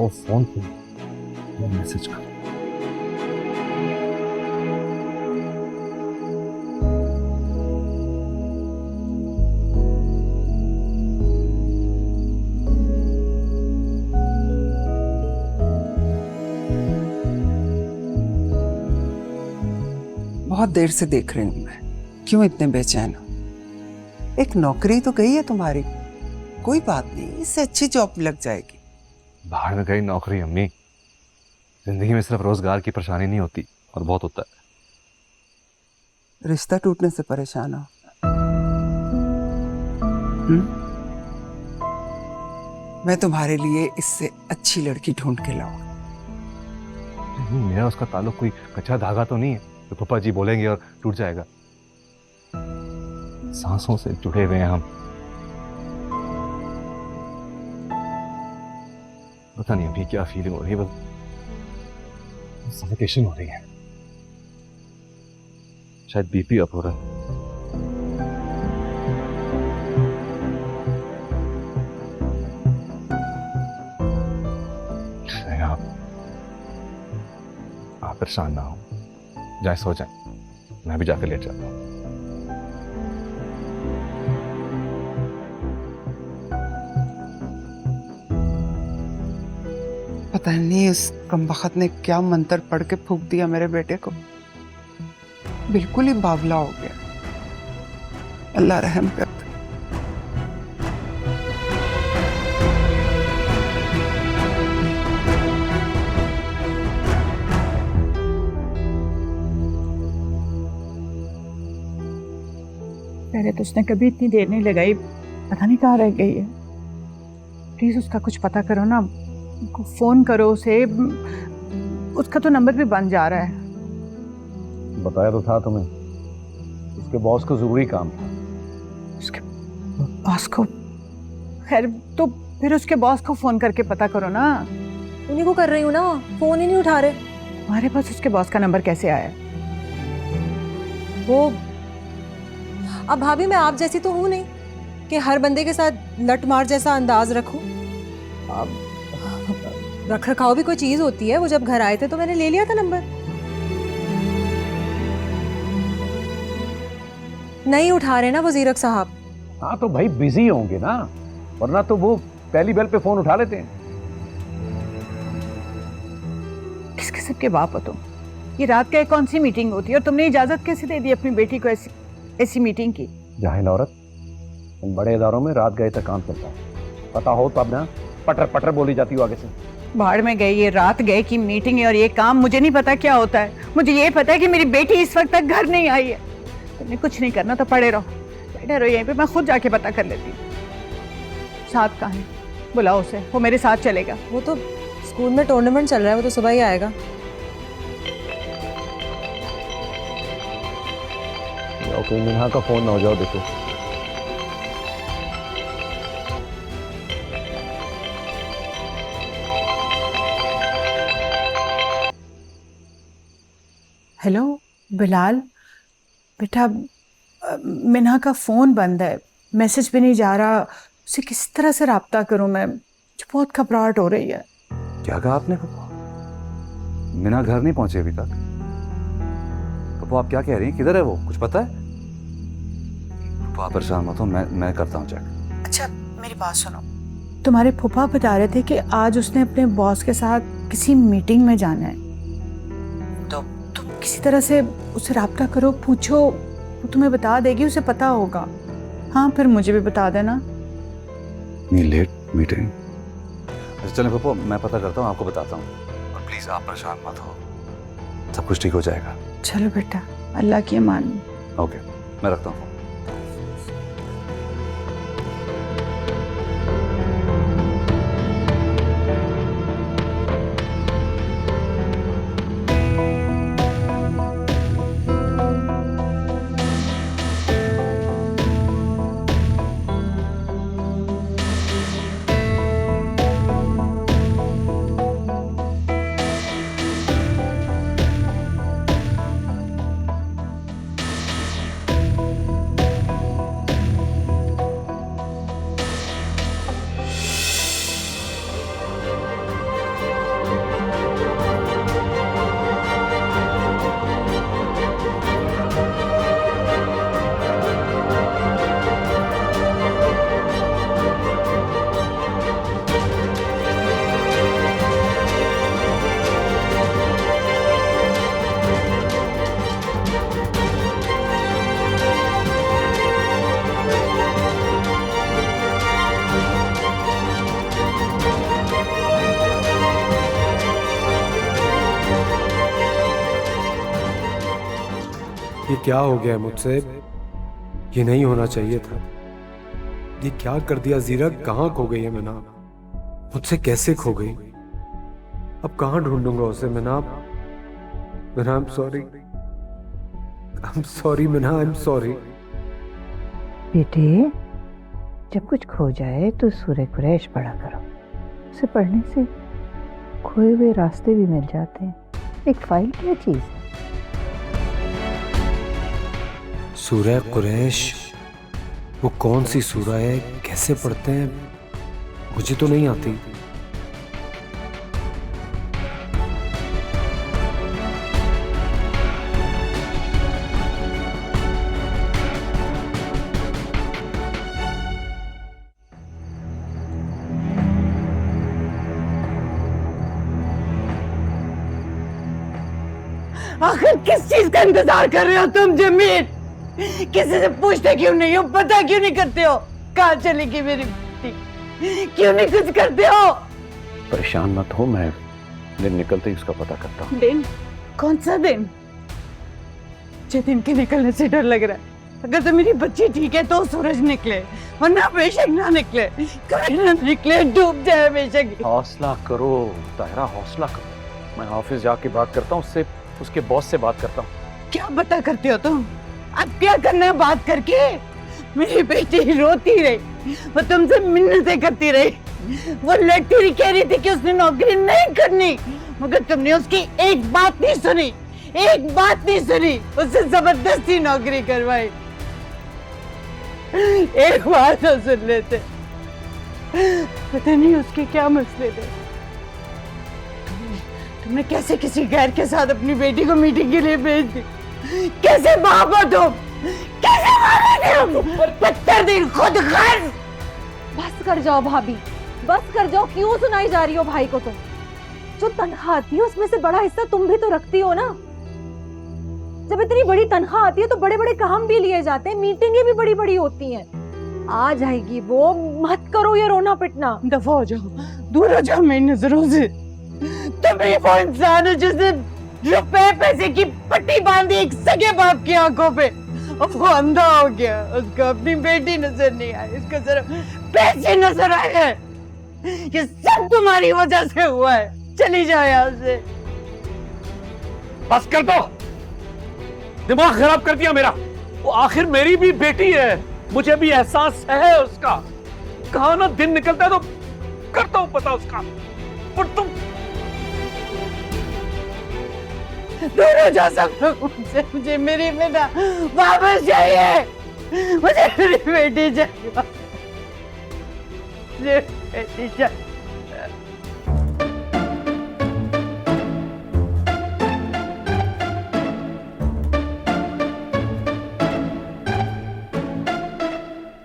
वो फोन पे मैं मैसेज कर। बहुत देर से देख रही हूं मैं, क्यों इतने बेचैन हो? एक नौकरी तो गई है तुम्हारी, कोई बात नहीं, इससे अच्छी जॉब लग जाएगी। बाहर में गई नौकरी अम्मी, जिंदगी में सिर्फ रोजगार की परेशानी नहीं होती और बहुत होता है। रिश्ता टूटने से परेशान हो? हम्म? मैं तुम्हारे लिए इससे अच्छी लड़की ढूंढ के लाऊंगा। नहीं, मेरा उसका ताल्लुक कोई कच्चा धागा तो नहीं है तो पापा जी बोलेंगे और टूट जाएगा। सांसों से जुड़े हुए हैं हम। पता नहीं अभी क्या फीलिंग हो रही है, बस सफोकेशन हो रही है। शायद बीपी अप हो रहा है। नहीं, आप परेशान ना हो, जाए सो जाए, मैं भी जाकर लेट जाता हूँ। पता नहीं उस कमबख्त ने क्या मंत्र पढ़ के फूंक दिया मेरे बेटे को, बिल्कुल ही बावला हो गया। अल्लाह रहम कर। पहले तो उसने कभी इतनी देर नहीं लगाई, पता नहीं कहाँ रह गई है। प्लीज उसका कुछ पता करो ना, उनको फोन करो उसे, उसका तो नंबर भी बंद जा रहा है। बताया तो था तुम्हें, उसके बॉस को जरूरी काम था। उसके बॉस को? खैर तो फिर उसके बॉस को फोन करके पता करो ना। उन्हीं को कर रही हूँ ना, फोन ही नहीं उठा रहे। हमारे पास उसके बॉस का नंबर कैसे आया? वो अब भाभी मैं आप जैसी तो हूं नहीं कि हर बंदे के साथ लट मार जैसा अंदाज रखूं। अब रख रखाव भी कोई चीज होती है। वो जब घर आए थे तो मैंने ले लिया था नंबर। नहीं उठा रहे ना वो जीरक साहब। हाँ तो भाई बिजी होंगे ना, वरना तो वो पहली बेल पे फोन उठा लेते हैं। किस किस्म के बाप हो तुम? ये रात का कौन सी मीटिंग होती है और तुमने इजाजत कैसे दे दी अपनी बेटी को ऐसी मीटिंग की? जाहिल औरत, इन बड़े इदारों में रात गए तक काम चलता है, पता हो तब ना पटर पटर बोली जाती हो आगे से। बाहर में गई, ये रात गए की मीटिंग है और ये काम मुझे नहीं पता क्या होता है। मुझे ये पता है कि मेरी बेटी इस वक्त तक घर नहीं आई है। तुमने कुछ नहीं करना तो पड़े रहो, बैठे रहो यहीं पे, मैं खुद जाके पता कर लेती हूँ। साथ कहाँ है? बुलाओ उसे, वो मेरे साथ चलेगा। वो तो स्कूल में टूर्नामेंट चल रहा है, वो तो सुबह ही आएगा। ओके, नेहा का फोन ना हो जाओ, देखो। हेलो बिलाल बेटा, मिन्हा का फोन बंद है, मैसेज भी नहीं जा रहा, उसे किस तरह से राब्ता करूं मैं? मुझे बहुत घबराहट हो रही है। क्या कहा आपने पप्पा? मीना घर नहीं पहुंची अभी तक? पप्पा आप क्या कह रही हैं? किधर है वो? कुछ पता है? पप्पा आप परेशान मत हो, मैं करता हूँ चेक। अच्छा मेरी बात सुनो, तुम्हारे फूफा बता रहे थे कि आज उसने अपने बॉस के साथ किसी मीटिंग में जाना है, तो तुम किसी तरह से उससे राब्ता करो, पूछो, वो तुम्हें बता देगी, उसे पता होगा। हाँ फिर मुझे भी बता देना। नहीं लेट मीटिंग। अच्छा चलें पप्पा, मैं पता करता हूँ, आपको बताता हूँ। और प्लीज आप परेशान मत हो, सब कुछ ठीक हो जाएगा। चलो बेटा, अल्लाह की अमान। ओके, मैं रखता हूँ। ये क्या हो गया है मुझसे? ये नहीं होना चाहिए था। ये क्या कर दिया ज़ीरा? कहाँ खो गई है मीना? मुझसे कैसे खो गई? अब कहाँ ढूंढूंगा उसे Meena? Meena I am sorry, Meena I am sorry. बेटे, जब कुछ खो जाए तो सूर्य कुरैश पढ़ा करो। उसे पढ़ने से खोए हुए रास्ते भी मिल जाते हैं। एक फाइल क्या चीज है? सूरह कुरैश? वो कौन सी सूरह है? कैसे पढ़ते हैं? मुझे तो नहीं आती। आखिर किस चीज का इंतजार कर रहे हो तुम जमीर? किसी से पूछते क्यों नहीं हो? पता क्यों नहीं करते हो कहाँ चली गई मेरी बेटी? क्यों नहीं कुछ करते हो? परेशान मत हो, मैं दिन निकलते ही उसका पता करता हूँ। दिन? कौन सा दिन? मुझे दिन के निकलने से डर लग रहा है। अगर तो मेरी बच्ची ठीक है तो सूरज निकले, वरना बेशक ना निकले। कभी ना निकले, डूब जाए बेशक। हौसला करो ताहिरा, हौसला करो। मैं ऑफिस जाके बात करता हूँ उससे, उसके बॉस से बात करता हूँ। क्या बता करते हो तुम? अब क्या करना है बात करके? मेरी बेटी रोती रही, वो तुमसे मिन्नतें करती रही, वो लड़ती रही, कह रही थी कि उसने नौकरी नहीं करनी, मगर तुमने उसकी एक बात नहीं सुनी, एक बात नहीं सुनी, उससे जबरदस्ती नौकरी करवाई। एक बार तो सुन लेते। पता नहीं उसके क्या मसले थे। तुमने कैसे किसी गैर के साथ अपनी बेटी को मीटिंग के लिए भेज दी? कैसे बाप हो तुम? कैसे बाप हो तुम? पत्थर दिल खुद खर्च। बस कर जाओ भाभी, बस कर जाओ। क्यों सुनाई जा रही हो भाई को तुम? जो तनख्वाह आती है उसमें से बड़ा हिस्सा तुम भी तो रखती हो ना। जब इतनी बड़ी तनख्वाह आती है तो बड़े बड़े काम भी लिए जाते हैं, मीटिंगें भी बड़ी बड़ी होती हैं। आ जाएगी वो, मत करो ये रोना पिटना। दफा हो जाओ, दूर हो जाओ मेरी नजरों से। तुम ही वो इंसान हो जिसने रुपए पैसे की पट्टी बांधी एक सगे बाप की आंखों पे। अब वो अंधा हो गया, उसको अपनी बेटी नजर नहीं आई, उसको सिर्फ पैसे नजर आए हैं। ये सब तुम्हारी वजह से हुआ है। चली जाओ यहाँ से। बस कर दो, दिमाग खराब कर दिया मेरा। वो आखिर मेरी भी बेटी है, मुझे भी एहसास है उसका। कहा ना दिन निकलता है तो करता हूं पता उसका। पर तुम दूर हो जा सब लोग मुझसे। मुझे मेरी बेटा वापस चाहिए। मुझे मेरी बेटी चाहिए। मुझे बेटी चाहिए।